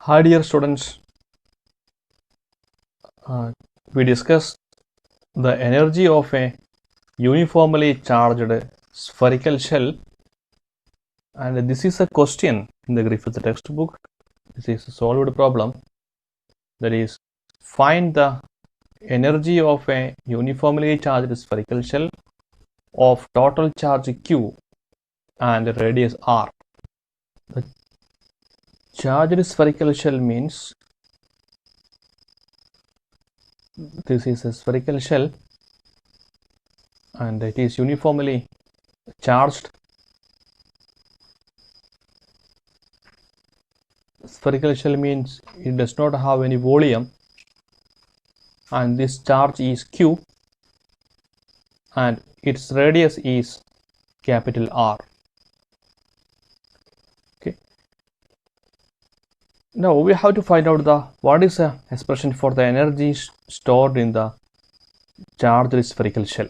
Hi dear students, uh, we discuss the energy of a uniformly charged spherical shell, and this is a question in the Griffith textbook. This is a solved problem, that is, find the energy of a uniformly charged spherical shell of total charge Q and radius R. The charged spherical shell means this is a spherical shell and it is uniformly charged. Spherical shell means it does not have any volume, and this charge is Q and its radius is capital R. Okay. Now we have to find out what is the expression for the energy stored in the charged spherical shell.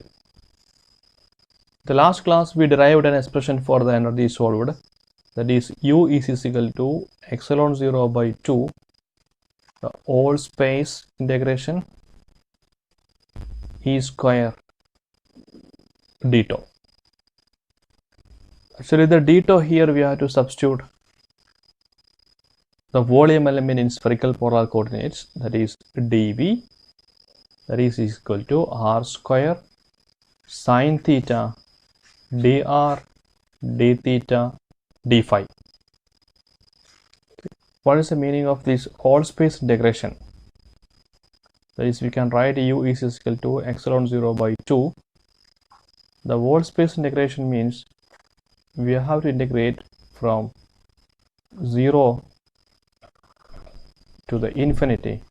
The last class we derived an expression for the energy solved, that is U is equal to epsilon 0 by 2 the whole space integration E square d tau. Actually the d tau here we have to substitute the volume element in spherical polar coordinates, that is dV, that is equal to r square sine theta dr d theta d phi. What is the meaning of this whole space integration? That is, we can write U is equal to epsilon 0 by 2. The whole space integration means we have to integrate from 0 to the infinity,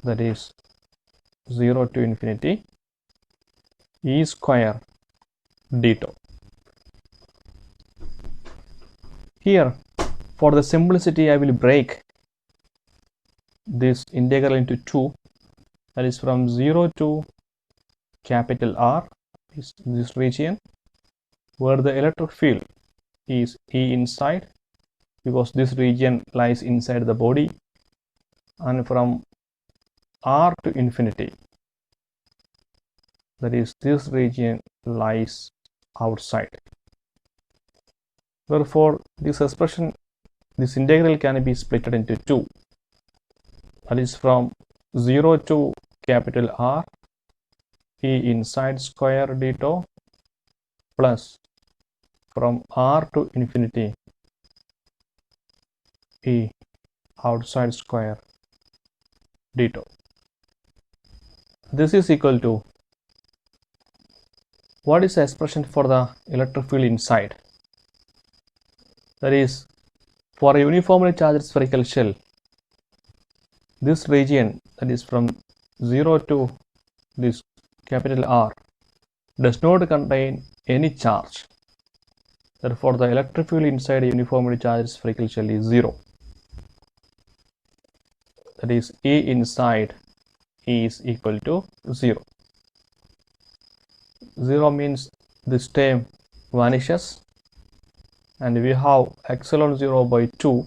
that is 0 to infinity E square d tau. Here, for the simplicity, I will break this integral into two, that is from 0 to capital R is this region where the electric field is E inside, because this region lies inside the body, and from R to infinity, that is this region lies outside. Therefore, this expression, this integral can be split into two, that is from 0 to capital R E inside square d tau plus from R to infinity E outside square d tau. This is equal to, what is the expression for the electric field inside? That is, for a uniformly charged spherical shell, this region, that is from 0 to this capital R, does not contain any charge. Therefore, the electric field inside a uniformly charged spherical shell is 0. That is, E inside is equal to 0. 0 means this term vanishes, and we have epsilon 0 by 2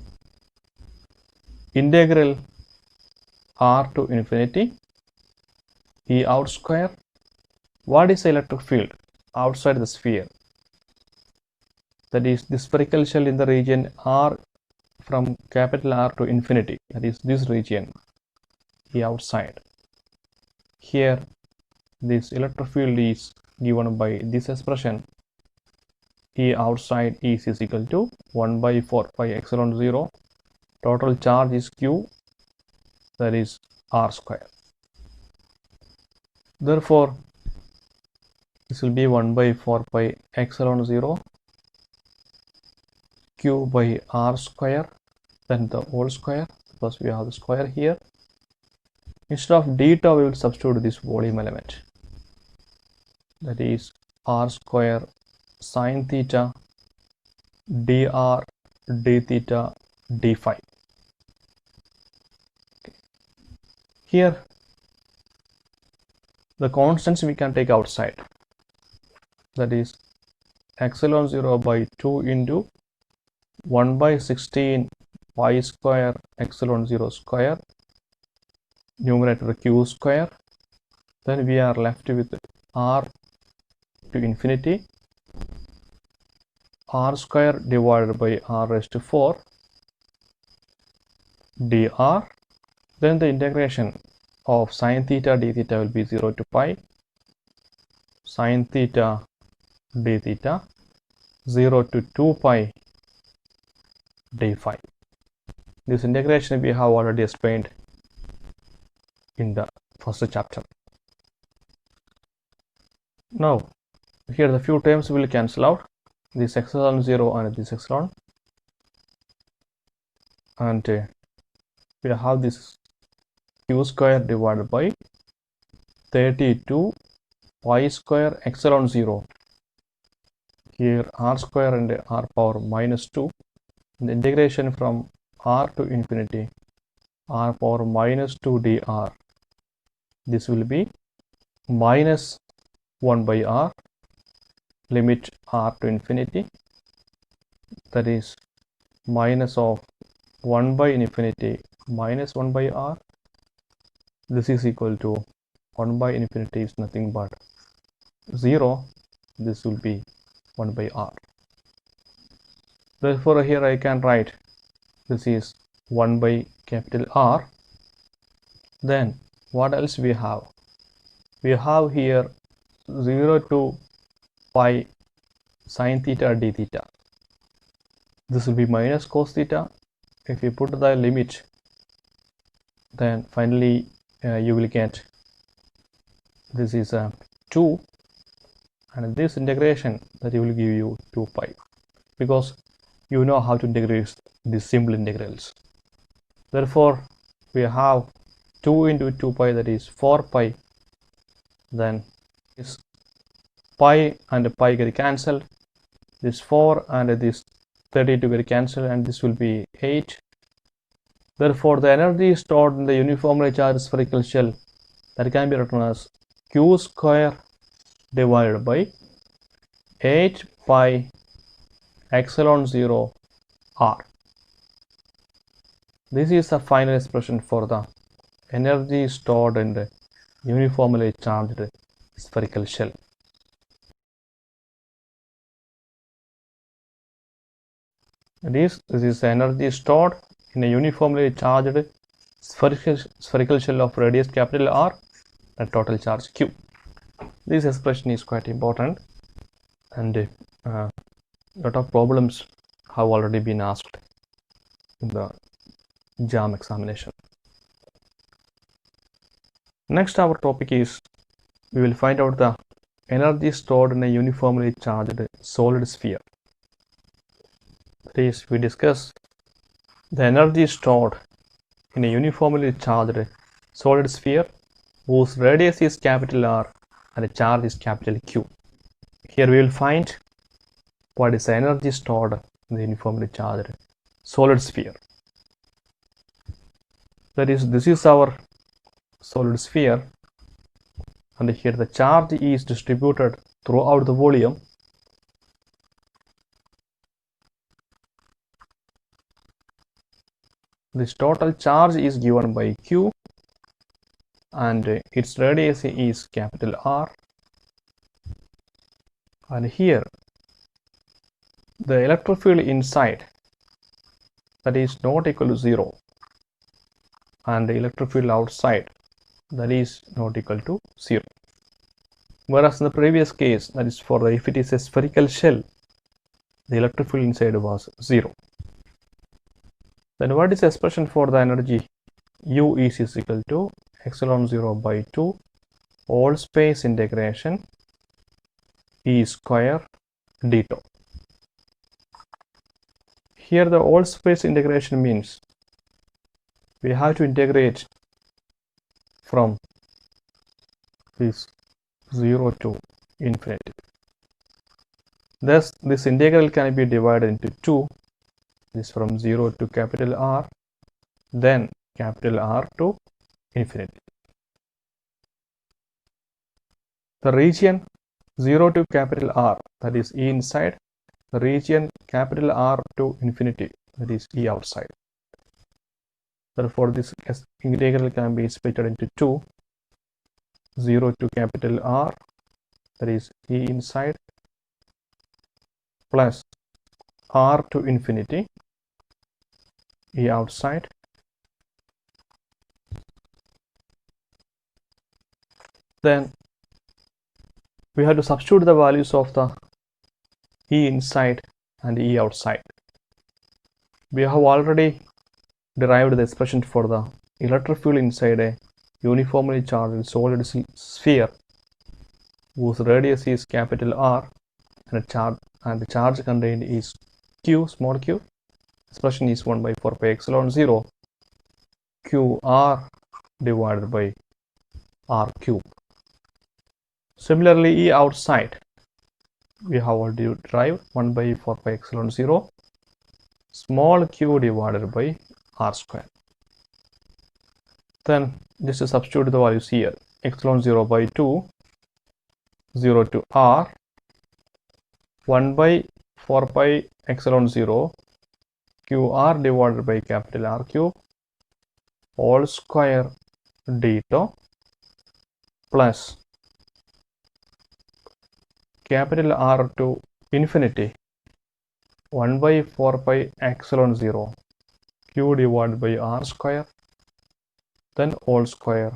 integral R to infinity E out square. What is the electric field outside the sphere? That is the spherical shell in the region R, from capital R to infinity, that is this region E outside. Here this electric field is given by this expression, E outside is equal to 1 by 4 pi epsilon 0. Total charge is Q, that is R square. Therefore, this will be 1 by 4 pi epsilon 0 Q by R square, then the whole square, because we have the square here. Instead of d tau, we will substitute this volume element, that is R square sine theta dr d theta d phi. Okay. Here the constants we can take outside, that is epsilon 0 by 2 into 1 by 16 pi square epsilon 0 square, numerator q square. Then we are left with r to infinity, r square divided by r raised to 4 dr. Then the integration of sine theta d theta will be 0 to pi sine theta d theta 0 to 2 pi d phi. This integration we have already explained in the first chapter. Now here the few terms will cancel out, this epsilon 0 and this epsilon, and we have this q square divided by 32 pi square epsilon 0. Here r square and r power minus 2. The integration from r to infinity, r power minus 2 dr. This will be minus 1 by r, limit r to infinity, that is minus of 1 by infinity minus 1 by r. This is equal to 1 by infinity is nothing but 0. This will be 1 by r. Therefore here I can write this is 1 by capital R. Then what else we have? We have here 0 to pi sine theta d theta. This will be minus cos theta. If you put the limit, then finally you will get this is 2, and this integration that will give you 2 pi, because you know how to integrate these simple integrals. Therefore we have 2 into 2 pi, that is 4 pi. Then this pi and pi get cancelled, this 4 and this 32 get cancelled, and this will be 8. Therefore the energy stored in the uniformly charged spherical shell, that can be written as q square divided by 8 pi epsilon 0 r. This is the final expression for the energy stored in the uniformly charged spherical shell. This is the energy stored in a uniformly charged spherical shell of radius capital R and total charge Q. This expression is quite important, and a lot of problems have already been asked in the JAM examination. Next our topic is, we will find out the energy stored in a uniformly charged solid sphere. That is, we discuss the energy stored in a uniformly charged solid sphere whose radius is capital R and the charge is capital Q. Here we will find what is the energy stored in the uniformly charged solid sphere. That is, this is our solid sphere, and here the charge is distributed throughout the volume. This total charge is given by Q, and its radius is capital R. And here the electric field inside, that is not equal to 0, and the electric field outside, that is not equal to 0. Whereas in the previous case, that is for if it is a spherical shell, the electric field inside was 0. Then what is the expression for the energy? U is equal to epsilon 0 by 2 all space integration E square d tau. Here the all space integration means we have to integrate from this 0 to infinity. Thus this integral can be divided into 2. This from 0 to capital R, then capital R to infinity. The region 0 to capital R, that is E inside, the region capital R to infinity, that is E outside. Therefore, this integral can be split into two. 0 to capital R, that is E inside, plus R to infinity, E outside. Then we have to substitute the values of the E inside and E outside. We have already derived the expression for the electric field inside a uniformly charged solid sphere whose radius is capital R and the charge contained is Q, small q. Expression is 1 by 4 pi epsilon 0 QR divided by R cube. Similarly, E outside, we have already derived 1 by 4 pi epsilon 0 small q divided by R square. Then just to substitute the values here, epsilon 0 by 2, 0 to R, 1 by 4 pi epsilon 0 QR divided by capital R cube all square d tau plus capital R to infinity 1 by 4 pi epsilon 0 q divided by R square, then all square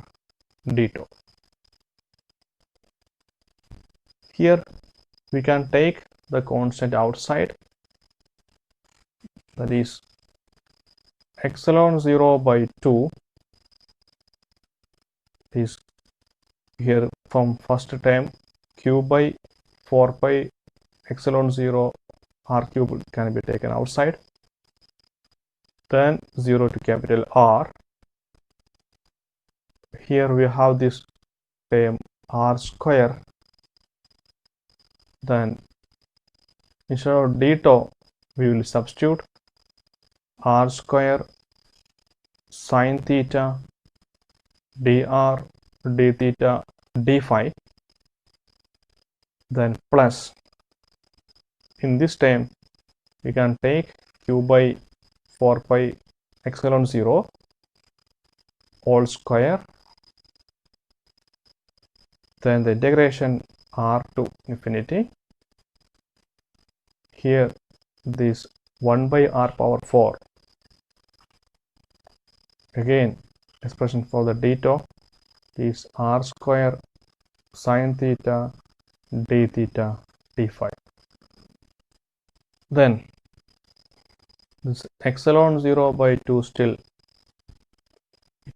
d tau. Here we can take the constant outside, that is epsilon 0 by 2 is here from first term q by 4 pi epsilon 0 R cube can be taken outside, then 0 to capital R. Here we have this term R square, then instead of d tau we will substitute R square sine theta dr d theta d phi, then plus in this term we can take q by 4 pi epsilon 0 all square, then the integration R to infinity. Here this 1 by R power 4, again expression for the d tau is R square sine theta d theta d phi. Then this epsilon 0 by 2 still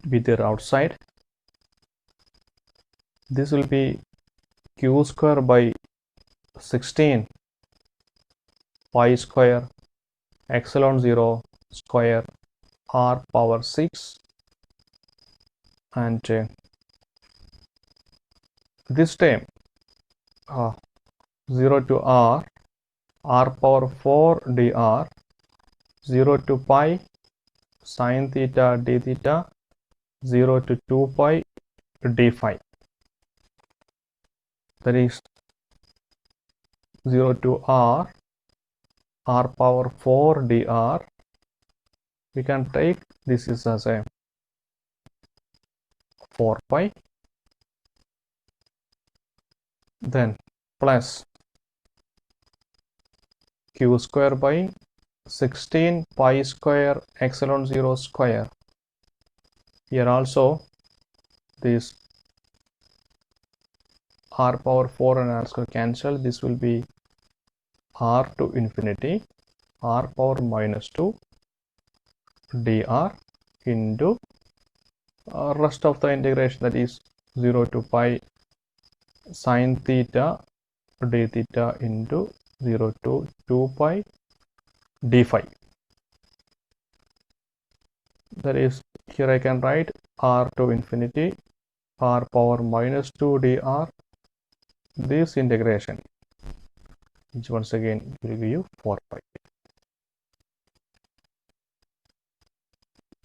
be there outside. This will be q square by 16 pi square epsilon 0 square R power 6, and this term 0 to R power 4 dr 0 to pi sine theta d theta 0 to 2 pi d phi, that is 0 to R power 4 dr. We can take this is as a 4 pi, then plus q square by 16 pi square epsilon 0 square. Here also this R power 4 and R square cancel. This will be R to infinity R power minus 2 dr into rest of the integration, that is 0 to pi sine theta d theta into 0 to 2 pi d phi. That is, here I can write R to infinity R power minus 2 dr. This integration, which once again will give you 4 pi.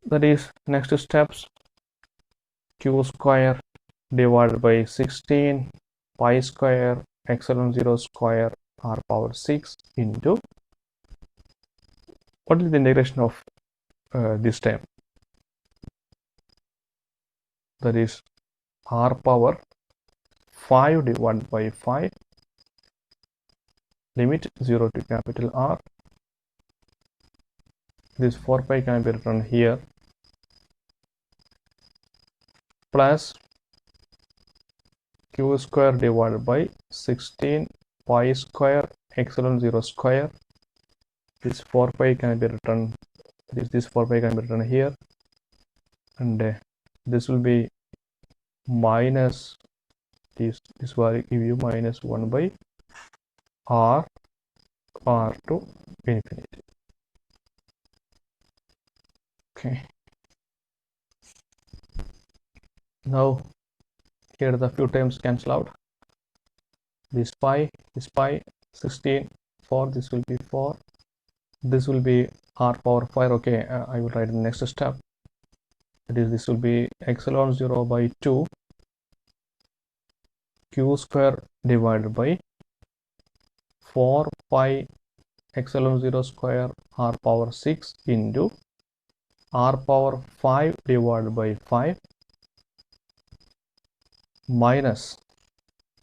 That is, next steps, q square divided by 16 pi square epsilon 0 square R power 6 into, what is the integration of this term? that is r power 5 divided by 5, limit 0 to capital R. This 4 pi can be written here, plus q square divided by 16 pi square epsilon 0 square. This 4 pi can be written, this 4 pi can be written here, and this will be minus this will give you minus 1 by r to infinity. Okay, now here the few terms cancel out. This pi 16 4, this will be 4, this will be r power 5. Okay, I will write the next step, that is this will be epsilon 0 by 2 q square divided by 4 pi epsilon 0 square r power 6 into r power 5 divided by 5 minus,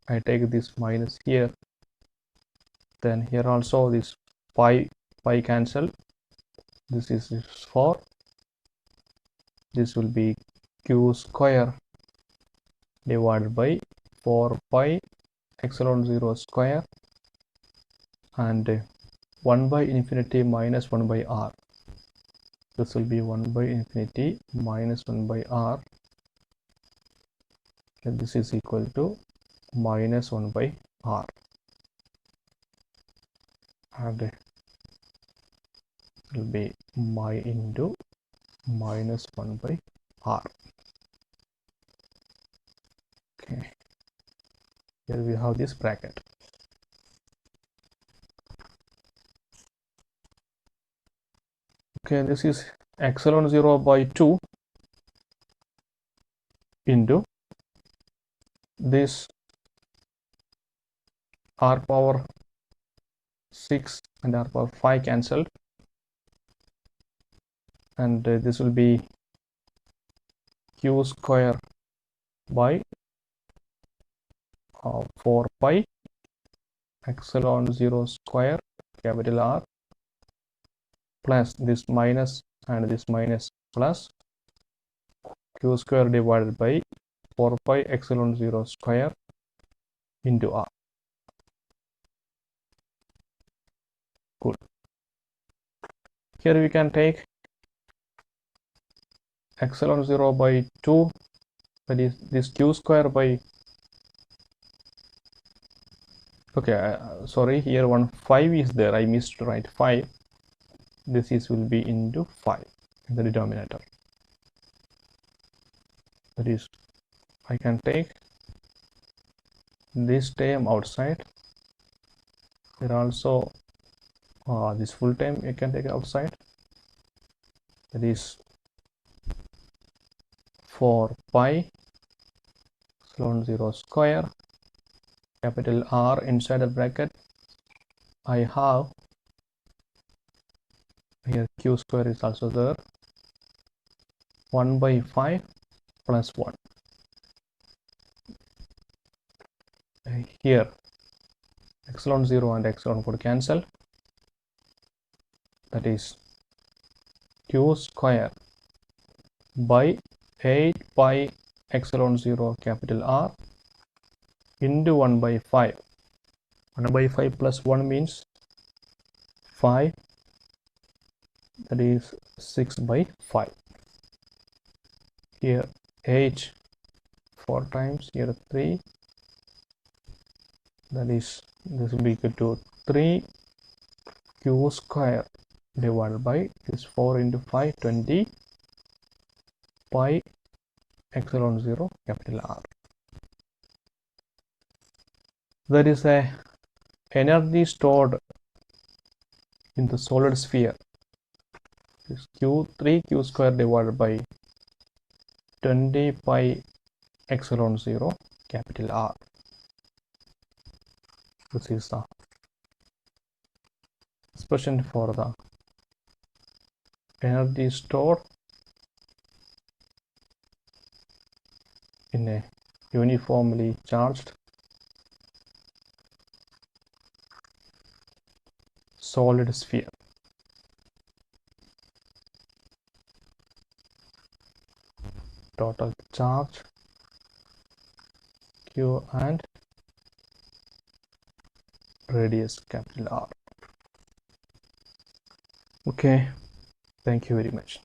I take this minus here, then here also this pi cancel, this is 4, this will be q square divided by 4 pi epsilon 0 square, and 1 by infinity minus 1 by r, this will be 1 by infinity minus 1 by r, and this is equal to minus 1 by r, and it will be into minus 1 by r. Okay, here we have this bracket. Okay, this is epsilon 0 by 2 into this r power 6 and r power 5 cancelled, and this will be q square by 4 pi epsilon 0 square capital R, plus this minus and this minus plus q square divided by 4 pi epsilon 0 square into R. Good. Here we can take epsilon 0 by 2, that is this q square by, okay, sorry, here one 5 is there, I missed to write 5, this is will be into 5 in the denominator, that is I can take this term outside, there also this full term you can take outside, that is 4 pi epsilon 0 square capital R inside the bracket. I have here q square is also there, 1 by 5 plus 1. Here epsilon 0 and epsilon could cancel, that is q square by 8 pi epsilon 0 capital R into 1 by 5. 1 by 5 plus 1 means 5, that is 6 by 5. Here 8 4 times, here 3, that is this will be equal to 3 q square divided by this 4 into 5, 20 pi epsilon 0 capital R. There is a energy stored in the solid sphere, this 3 q square divided by 20 pi epsilon 0 capital R. This is the expression for the energy stored in a uniformly charged solid sphere. Total charge Q and radius capital R. Okay, thank you very much.